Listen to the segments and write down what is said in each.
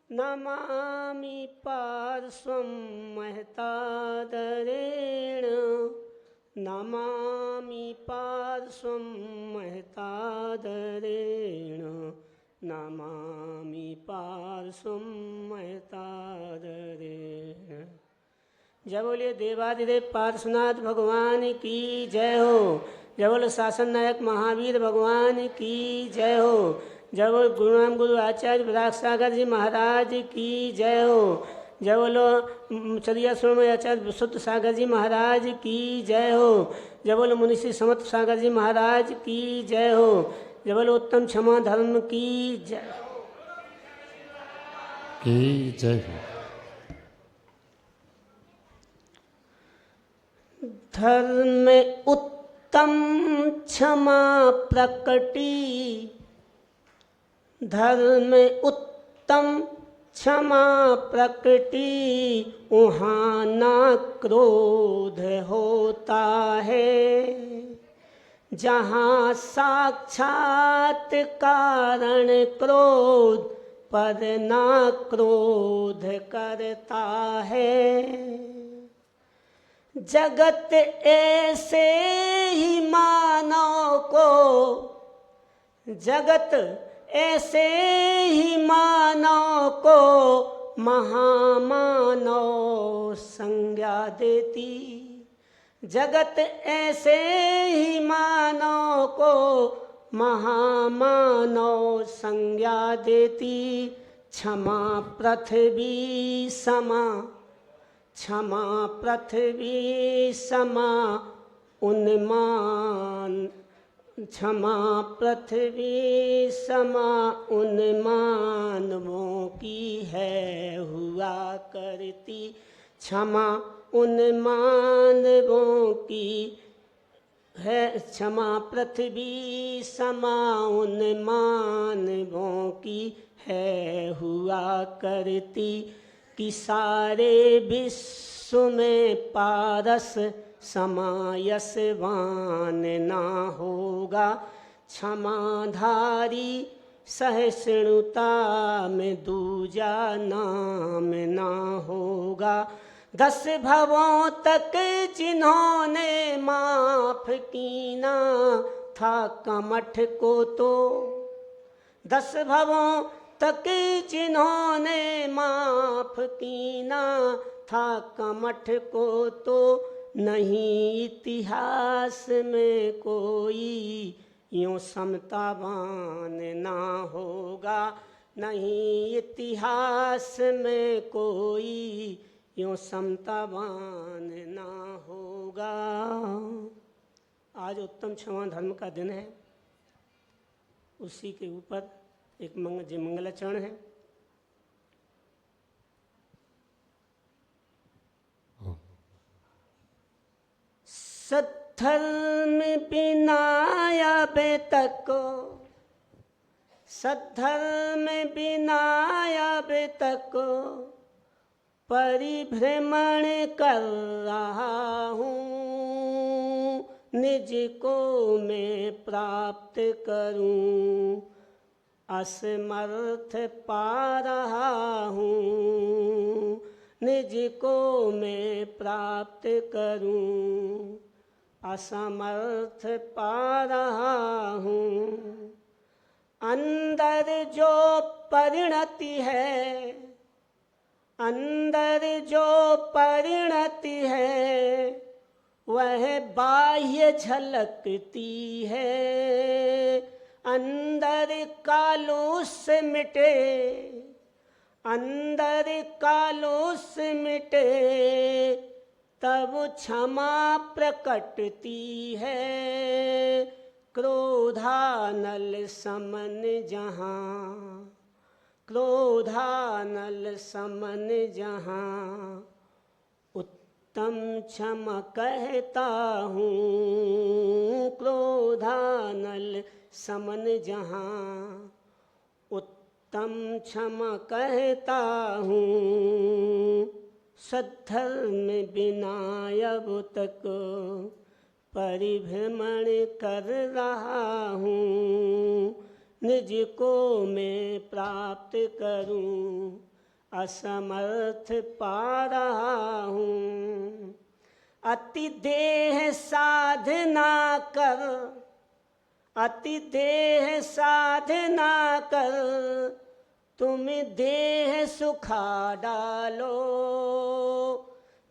नमामि पार्श्वं महतादरेण नमामि पार्श्वं महतादरेण नमामि पार्श्वं महतादरेण। जय बोलिए देवादिदेव पार्श्वनाथ भगवान की जय हो। जय बोलो शासन नायक महावीर भगवान की जय हो। जय बोलो गुरुनाम गुरु आचार्य विराग सागर जी महाराज की जय हो। जय बोलो चरिया स्वर्ण आचार्य विशुद्ध सागर जी महाराज की जय हो। जय बोलो मुनिषि समर्थ सागर जी महाराज की जय हो। जय बोलो उत्तम क्षमा धर्म की जय हो। धर्म उत्तम क्षमा प्रकटी धर्म उत्तम क्षमा प्रकटी वहाँ ना क्रोध होता है। जहाँ साक्षात कारण क्रोध पर ना क्रोध करता है। जगत ऐसे ही मानव को जगत ऐसे ही मानव को महामानव संज्ञा देती। जगत ऐसे ही मानव को महामानव संज्ञा देती। क्षमा पृथ्वी समा क्षमा पृथ्वी समा उन्मान क्षमा पृथ्वी समा उन्मानवों की है हुआ करती। क्षमा उन्मानवों की है क्षमा पृथ्वी समा उन्मानवों की है हुआ करती। कि सारे विश्व में पारस समायसवान ना होगा। क्षमाधारी सहिष्णुता में दूजा नाम ना होगा। 10 भवों तक जिन्होंने माफ कीना था कमठ को तो 10 भवों तक जिन्होंने माफ कीना था कमठ को तो नहीं इतिहास में कोई यूं समतावान ना होगा। नहीं इतिहास में कोई यूं समतावान ना होगा। आज उत्तम क्षमा धर्म का दिन है। उसी के ऊपर एक मंगलाचरण है। सद्धर्म बिना अबे तक सद्धर्म बिना अबे तक परिभ्रमण कर रहा हूँ। निज को मैं प्राप्त करूँ असमर्थ पा रहा हूँ। निज को मैं प्राप्त करूँ असमर्थ पा रहा हूँ। अंदर जो परिणति है अंदर जो परिणति है वह बाह्य झलकती है। अंदर कालुष मिटे अंदर कालुष मिटे तब क्षमा प्रकटती है। क्रोधानल समन जहाँ क्रोधानल समन जहाँ उत्तम क्षमा कहता हूँ। क्रोधानल समन जहाँ उत्तम क्षमा कहता हूँ। सद्धर्म बिना अब तक परिभ्रमण कर रहा हूँ। निज को मैं प्राप्त करूं असमर्थ पा रहा हूँ। अति देह साधना कर, अति देह साधना कर, तुम देह सुखा डालो।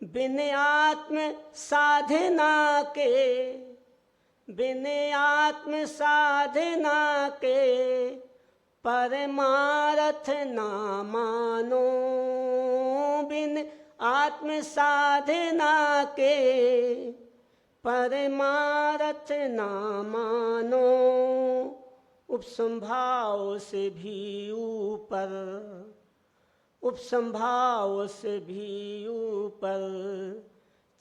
बिन आत्म साधना के, बिन आत्म साधना के, परमार्थ ना मानो। बिन आत्म साधना के, परमार्थ ना मानो। उपसंभाव से भी ऊपर, उपसंभाव से भी ऊपर,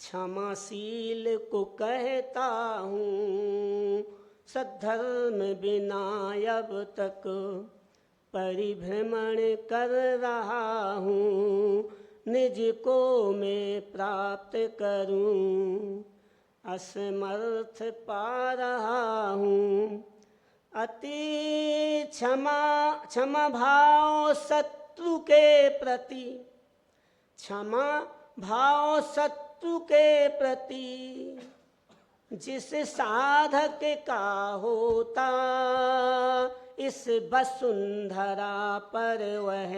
क्षमाशील को कहता हूँ। सद्धर्म बिना अब तक परिभ्रमण कर रहा हूँ। निज को मैं प्राप्त करूँ, असमर्थ पा रहा हूँ। अति क्षमा भाव शत्रु के प्रति, क्षमा भाव शत्रु के प्रति, जिस साधक का होता, इस वसुंधरा पर वह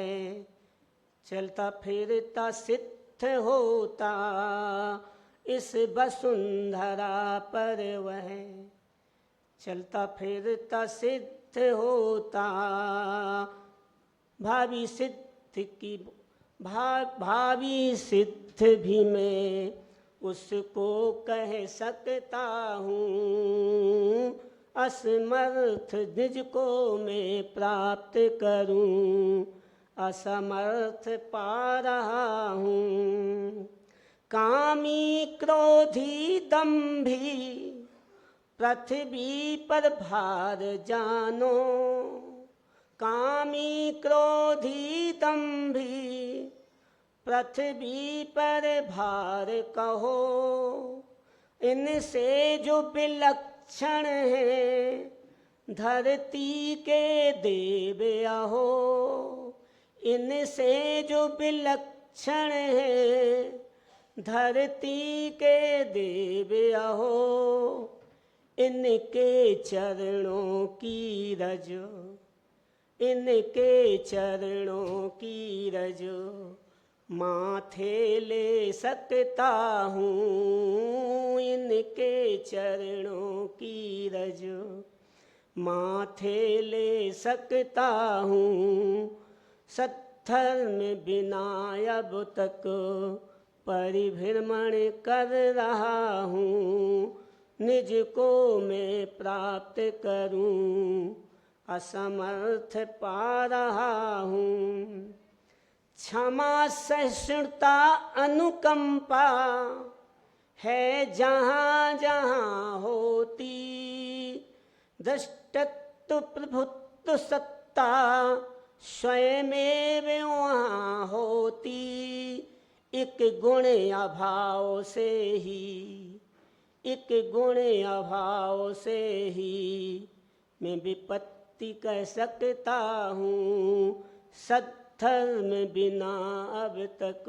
चलता फिरता सिद्ध होता। इस वसुंधरा पर वह चलता फिरता सिद्ध होता। भावी सिद्ध की भावी सिद्ध भी मैं उसको कह सकता हूँ। असमर्थ निज को मैं प्राप्त करूँ, असमर्थ पा रहा हूँ। कामी क्रोधी दंभी पृथ्वी पर भार जानो। कामी क्रोधी दंभी पृथ्वी पर भार कहो। इनसे जो विलक्षण है धरती के देव अहो। इनसे जो विलक्षण है धरती के देव अहो। इनके चरणों की रज, इनके चरणों की रज माथे ले सकता हूँ। इनके चरणों की रज माथे ले सकता हूँ। सत्धर्म बिना अब तक परिभ्रमण कर रहा हूँ। निज को मैं प्राप्त करूँ, असमर्थ पा रहा हूँ। क्षमा सहिष्णुता अनुकंपा है जहाँ जहाँ होती। दृष्टत्व प्रभुत्व सत्ता स्वयमेव वहाँ होती। एक गुण अभाव से ही, एक गुण अभाव से ही मैं विपत्ति कह सकता हूँ। सत्धर्म बिना अब तक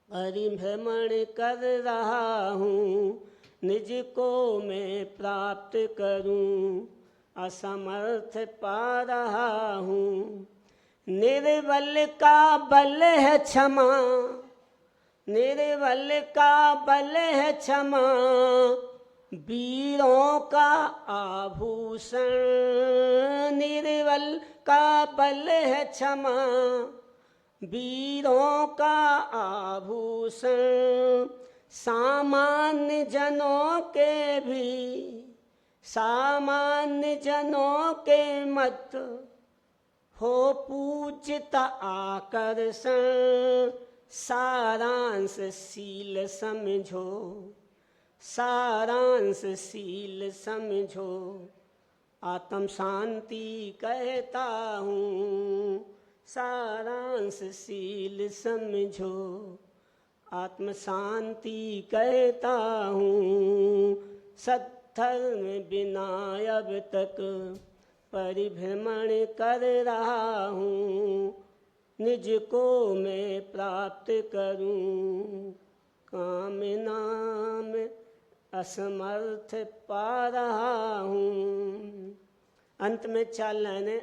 परिभ्रमण कर रहा हूँ। निज को मैं प्राप्त करूँ, असमर्थ पा रहा हूँ। निर्बल का बल है क्षमा, निर्बल का बल है क्षमा। वीरों का आभूषण, निर्बल का बल है क्षमा। वीरों का आभूषण सामान्य जनों के भी, सामान्य जनों के मत हो पूजित आकर्षण। सारांश शील समझो, सारांश शील समझो। आत्म शांति कहता हूँ, सारांश शील समझो। आत्म शांति कहता हूँ। सत्धर्म बिना अब तक परिभ्रमण कर रहा हूँ। निज को मैं प्राप्त करूं, कामना में असमर्थ पा रहा हूं। अंत में 4 लाइनें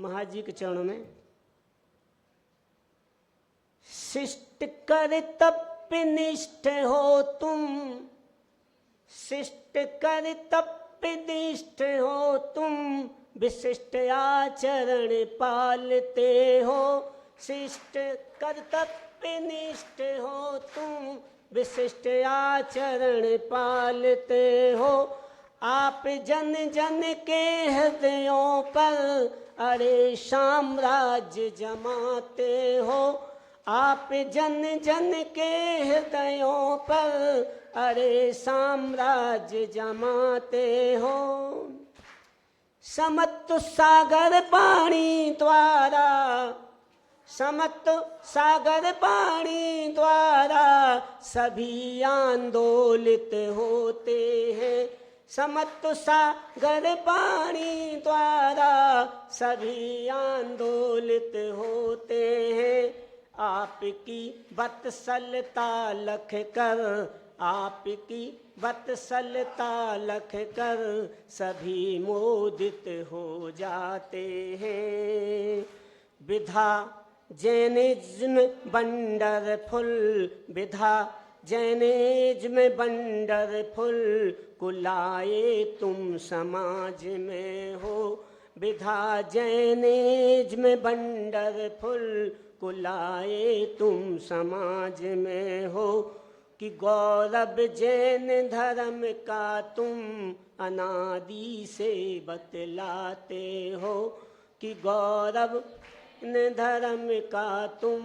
महाराज जी के चरणों में। शिष्ट कर तपनिष्ठ हो तुम, शिष्ट कर तपनिष्ठ हो तुम, विशिष्ट आचरण पालते हो। शिष्ट कर तपनिष्ठ हो तुम, विशिष्ट आचरण पालते हो। आप जन जन के हृदयों पर अरे साम्राज्य जमाते हो। आप जन जन के हृदयों पर अरे साम्राज्य जमाते हो। समत्व सागर पानी द्वारा, समत्व सागर पानी द्वारा सभी आंदोलित होते हैं। समत्व सागर पानी द्वारा सभी आंदोलित होते हैं। आपकी वत्सलता लख कर, आपकी वत्सलता लख कर सभी मोदित हो जाते हैं। विधा जैनिज्म वंडरफुल, विधा जैनिज्म वंडरफुल, कुलाए तुम समाज में हो। विधा जैनिज्म वंडरफुल, कुलाए तुम समाज में हो। कि गौरव जैन धर्म का तुम अनादि से बतलाते हो। कि गौरव धर्म का तुम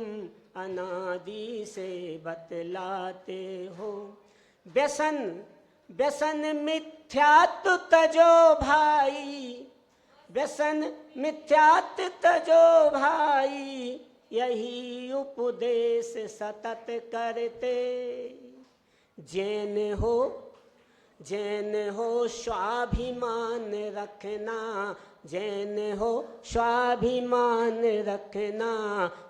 अनादि से बतलाते हो। व्यसन व्यसन मिथ्यात्व तजो भाई, व्यसन मिथ्यात्व तजो भाई, यही उपदेश सतत करते। जैन हो, जैन हो स्वाभिमान रखना, जैन हो स्वाभिमान रखना,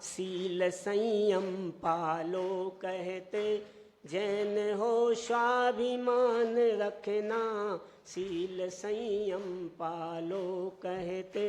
शील संयम पालो कहते। जैन हो स्वाभिमान रखना, शील संयम पालो कहते।